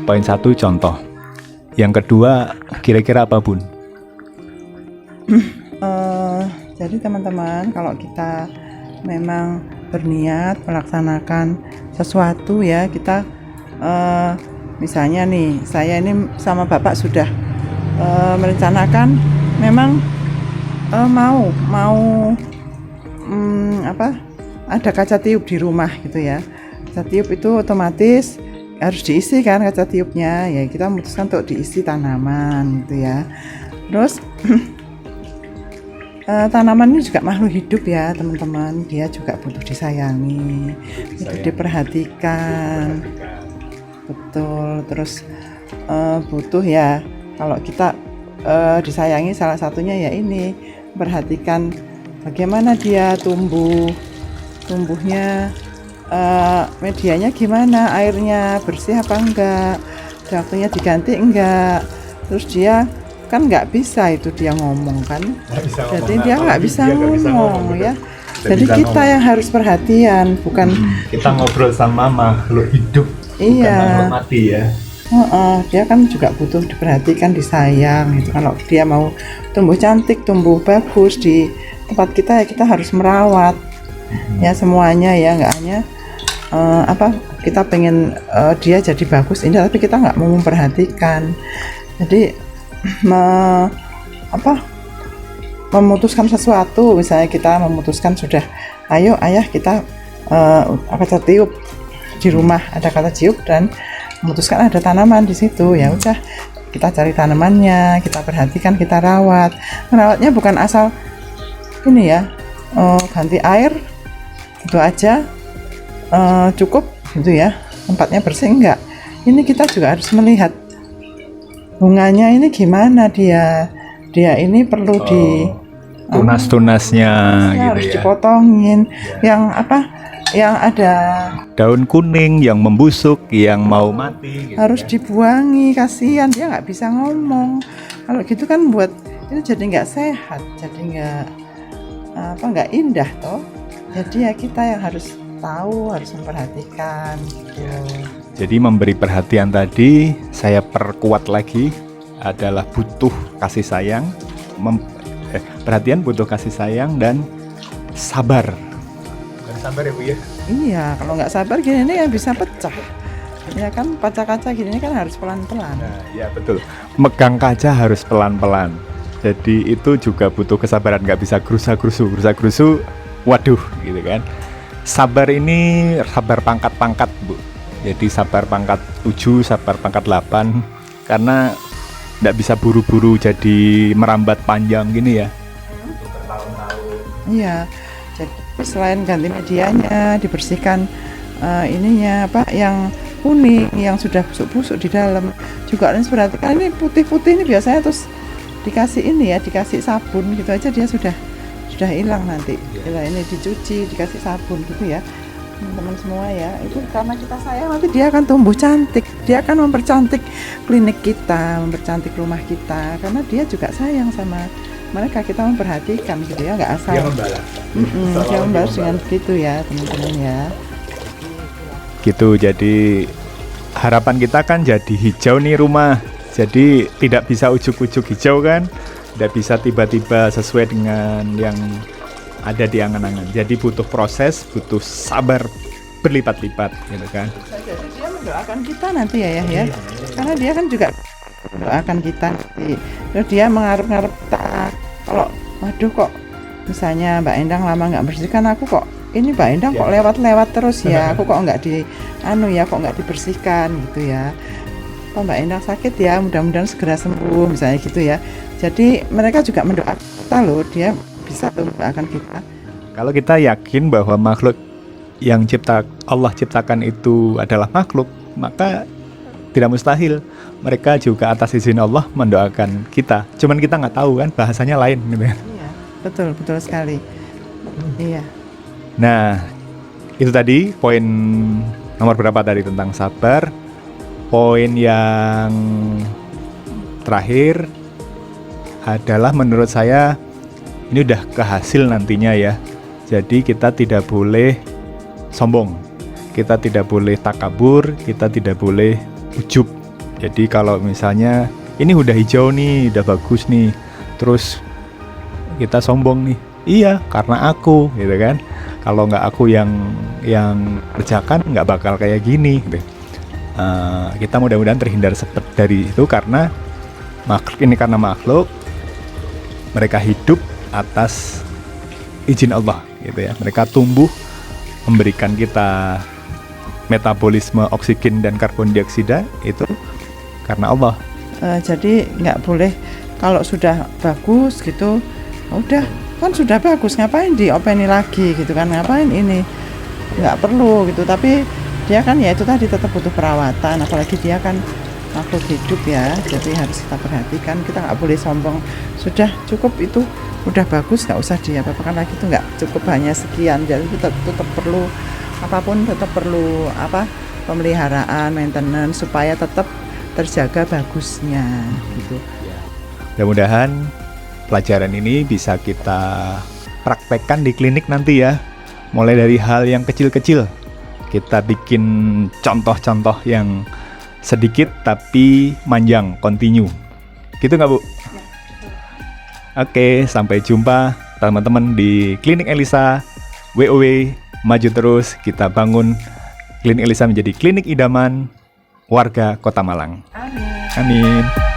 Poin satu contoh. Yang kedua kira-kira apa, Bun? Jadi teman-teman, kalau kita memang berniat melaksanakan sesuatu ya, kita misalnya nih, saya ini sama Bapak sudah merencanakan memang mau ada kaca tiup di rumah gitu ya. Kaca tiup itu otomatis harus diisi kan kaca tiupnya, ya kita memutuskan untuk diisi tanaman gitu ya. Terus tanaman ini juga makhluk hidup ya teman-teman, dia juga butuh disayangi, butuh diperhatikan, betul. Terus butuh ya, kalau kita disayangi salah satunya ya ini, perhatikan bagaimana dia tumbuhnya, medianya gimana, airnya bersih apa enggak, waktunya diganti enggak. Terus dia kan nggak bisa itu dia ngomong kan, jadi dia nggak bisa ngomong ya. Jadi kita yang harus perhatian, bukan kita ngobrol sama makhluk hidup, iya, bukan makhluk mati ya. Dia kan juga butuh diperhatikan, disayang gitu. Kalau dia mau tumbuh cantik, tumbuh bagus di tempat kita ya kita harus merawat ya semuanya ya, nggak hanya kita pengen dia jadi bagus ini, tapi kita nggak mau memperhatikan. Jadi memutuskan sesuatu, misalnya kita memutuskan sudah, ayo ayah kita kaca tiup di rumah, ada kaca tiup dan memutuskan ada tanaman di situ, ya udah kita cari tanamannya, kita perhatikan, kita rawat. Merawatnya bukan asal ini ya, ganti air gitu aja cukup gitu ya, tempatnya bersih, enggak. Ini kita juga harus melihat bunganya ini gimana, dia ini perlu tunas-tunasnya gitu harus ya, dipotongin yang ada daun kuning yang membusuk, yang mau mati gitu harus ya. dibuangi, kasihan dia nggak bisa ngomong. Kalau gitu kan buat itu jadi nggak sehat, jadi nggak indah toh. Jadi ya kita yang harus tahu, harus memperhatikan gitu. Jadi memberi perhatian tadi saya perkuat lagi adalah butuh kasih sayang, perhatian, butuh kasih sayang dan sabar. Sabar ya Bu ya. Iya, kalau nggak sabar gini nih ya bisa pecah. Ya kan, kaca-kaca gini kan harus pelan-pelan. Nah, ya betul. Megang kaca harus pelan-pelan. Jadi itu juga butuh kesabaran, nggak bisa gerusa-gerusu. Waduh, gitu kan. Sabar ini sabar pangkat-pangkat, Bu. Jadi sabar pangkat 7, sabar pangkat 8, karena nggak bisa buru-buru jadi merambat panjang gini ya. Iya. Jadi selain ganti medianya, dibersihkan ininya yang kuning, yang sudah busuk-busuk di dalam, juga harus perhatikan ini putih-putih ini biasanya terus dikasih ini ya, dikasih sabun gitu aja dia sudah hilang nanti. Bila ini dicuci, dikasih sabun gitu ya. Teman-teman semua ya, itu karena kita sayang, nanti dia akan tumbuh cantik, dia akan mempercantik klinik kita, mempercantik rumah kita, karena dia juga sayang sama mereka, kita memperhatikan gitu ya, nggak asal Dia membalas. dia membalas dengan begitu ya teman-teman ya. Gitu, jadi harapan kita kan jadi hijau nih rumah, jadi tidak bisa ujuk-ujuk hijau kan, tidak bisa tiba-tiba sesuai dengan yang ada di angan-angan. Jadi butuh proses, butuh sabar berlipat-lipat gitu kan. Jadi dia mendoakan kita nanti ya, karena dia kan juga mendoakan kita nanti. Terus dia mengharap-harap kita, kalau waduh kok misalnya Mbak Endang lama nggak bersihkan, aku kok ini Mbak Endang kok lewat-lewat terus ya, aku kok nggak kok nggak dibersihkan gitu ya. Kok Mbak Endang sakit ya, mudah-mudahan segera sembuh misalnya gitu ya. Jadi mereka juga mendoakan kita loh, dia bisa mendoakan kita. Kalau kita yakin bahwa makhluk yang Allah ciptakan itu adalah makhluk, maka tidak mustahil mereka juga atas izin Allah mendoakan kita. Cuman kita nggak tahu kan, bahasanya lain gitu ya. Iya, betul sekali. Iya. Nah, itu tadi poin nomor berapa tadi tentang sabar. Poin yang terakhir adalah menurut saya ini udah kehasil nantinya ya. Jadi kita tidak boleh sombong, kita tidak boleh takabur, kita tidak boleh ujub. Jadi kalau misalnya ini udah hijau nih, udah bagus nih, terus kita sombong nih, iya karena aku, gitu kan. Kalau nggak aku yang kerjakan, nggak bakal kayak gini, gitu. Kita mudah-mudahan terhindar dari itu, karena makhluk mereka hidup atas izin Allah, gitu ya. Mereka tumbuh memberikan kita metabolisme oksigen dan karbon dioksida itu karena Allah. Jadi nggak boleh kalau sudah bagus gitu, udah kan sudah bagus, ngapain diopeni lagi gitu kan, ngapain ini, nggak perlu gitu. Tapi dia kan ya itu tadi tetap butuh perawatan, apalagi dia kan makhluk hidup ya, jadi harus kita perhatikan. Kita nggak boleh sombong, sudah cukup itu udah bagus, nggak usah diapa-apakan lagi, itu nggak cukup, hanya sekian. Jadi tetap perlu, apapun tetap perlu pemeliharaan, maintenance, supaya tetap terjaga bagusnya gitu. Mudah-mudahan pelajaran ini bisa kita praktekkan di klinik nanti ya. Mulai dari hal yang kecil-kecil, kita bikin contoh-contoh yang sedikit tapi manjang, continue. Gitu nggak Bu? Oke, sampai jumpa teman-teman di Klinik Elisa. WOW, maju terus, kita bangun Klinik Elisa menjadi klinik idaman warga Kota Malang. Amin. Amin.